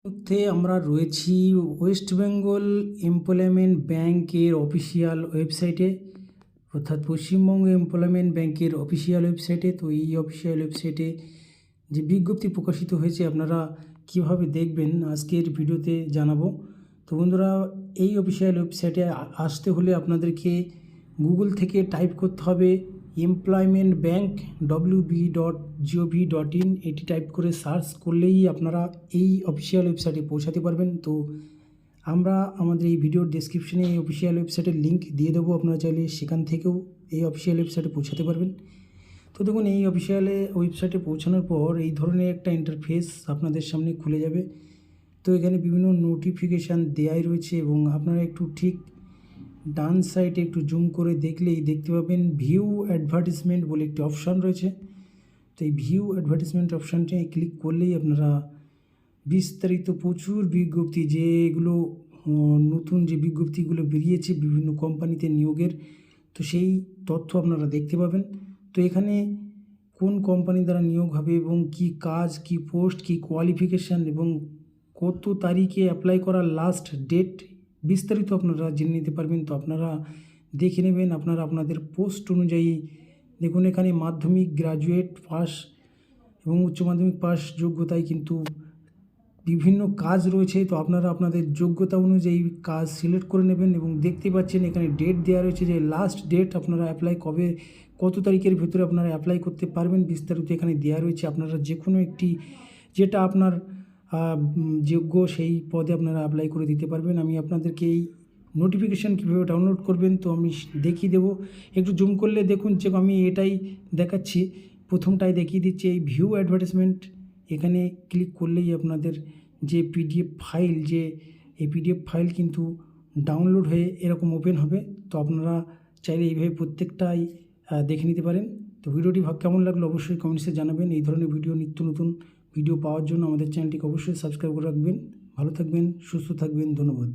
মধ্যে আমরা রয়েছি ওয়েস্ট বেঙ্গল এমপ্লয়মেন্ট ব্যাংকের অফিসিয়াল ওয়েবসাইটে, অর্থাৎ পশ্চিমবঙ্গ এমপ্লয়মেন্ট ব্যাংকের অফিসিয়াল ওয়েবসাইটে। তো এই অফিসিয়াল ওয়েবসাইটে যে বিজ্ঞপ্তি প্রকাশিত হয়েছে আপনারা কিভাবে দেখবেন আজকের ভিডিওতে জানাবো। তো বন্ধুরা, এই অফিসিয়াল ওয়েবসাইটে আসতে হলে আপনাদেরকে গুগল থেকে টাইপ করতে হবে এমপ্লয়মেন্ট ব্যাংক wb.gov.in। এটি টাইপ করে সার্চ করলেই আপনারা এই অফিসিয়াল ওয়েবসাইটে পৌঁছাতে পারবেন। তো আমরা আমাদের এই ভিডিওর ডেসক্রিপশনে এই অফিসিয়াল ওয়েবসাইটের লিঙ্ক দিয়ে দেবো, আপনারা চাইলে সেখান থেকেও এই অফিসিয়াল ওয়েবসাইটে পৌঁছাতে পারবেন। তো দেখুন, এই অফিসিয়ালে ওয়েবসাইটে পৌঁছানোর পর এই ধরনের একটা ইন্টারফেস আপনাদের সামনে খুলে যাবে। তো এখানে বিভিন্ন নোটিফিকেশান দেয়াই রয়েছে এবং আপনারা একটু ঠিক ডান সাইডে একটু জুম করে দেখলেই দেখতে পাবেন ভিউ অ্যাডভার্টিসমেন্ট বলে একটি অপশান রয়েছে। তো এই ভিউ অ্যাডভার্টিসমেন্ট অপশানটি ক্লিক করলেই আপনারা বিস্তারিত প্রচুর বিজ্ঞপ্তি, যেগুলো নতুন যে বিজ্ঞপ্তিগুলো বেরিয়েছে বিভিন্ন কোম্পানিতে নিয়োগের, তো সেই তথ্য আপনারা দেখতে পাবেন। তো এখানে কোন কোম্পানি দ্বারা নিয়োগ হবে এবং কি কাজ, কি পোস্ট, কি কোয়ালিফিকেশান এবং কত তারিখে অ্যাপ্লাই করার লাস্ট ডেট বিস্তারিত আপনারা জেনে নিতে পারবেন। তো আপনারা দেখে নেবেন আপনারা আপনাদের পোস্ট অনুযায়ী। দেখুন, এখানে মাধ্যমিক, গ্র্যাজুয়েট পাস এবং উচ্চ মাধ্যমিক পাস যোগ্যতায় কিন্তু বিভিন্ন কাজ রয়েছে। তো আপনারা আপনাদের যোগ্যতা অনুযায়ী কাজ সিলেক্ট করে নেবেন এবং দেখতে পাচ্ছেন এখানে ডেট দেওয়া রয়েছে যে লাস্ট ডেট আপনারা অ্যাপ্লাই কবে, কত তারিখের ভিতরে আপনারা অ্যাপ্লাই করতে পারবেন বিস্তারিত এখানে দেওয়া রয়েছে। আপনারা যে কোনো একটি যেটা আপনার যোগ্য সেই পদে আপনারা অ্যাপ্লাই করে দিতে পারবেন। আমি আপনাদেরকে এই নোটিফিকেশান কীভাবে ডাউনলোড করবেন তো আমি দেখিয়ে দেবো। একটু জুম করলে দেখুন যে আমি এটাই দেখাচ্ছি, প্রথমটাই দেখিয়ে দিচ্ছি এই ভিউ অ্যাডভার্টাইজমেন্ট। এখানে ক্লিক করলেই আপনাদের যে পিডিএফ ফাইল, যে এই পিডিএফ ফাইল কিন্তু ডাউনলোড হয়ে এরকম ওপেন হবে। তো আপনারা চাইলে এইভাবে প্রত্যেকটাই দেখে নিতে পারেন। তো ভিডিওটি কেমন লাগলো অবশ্যই কমেন্টসে জানাবেন। এই ধরনের ভিডিও, নিত্য নতুন ভিডিও পাওয়ার জন্য আমাদের চ্যানেলটিকে অবশ্যই সাবস্ক্রাইব করে রাখবেন। ভালো থাকবেন, সুস্থ থাকবেন, ধন্যবাদ।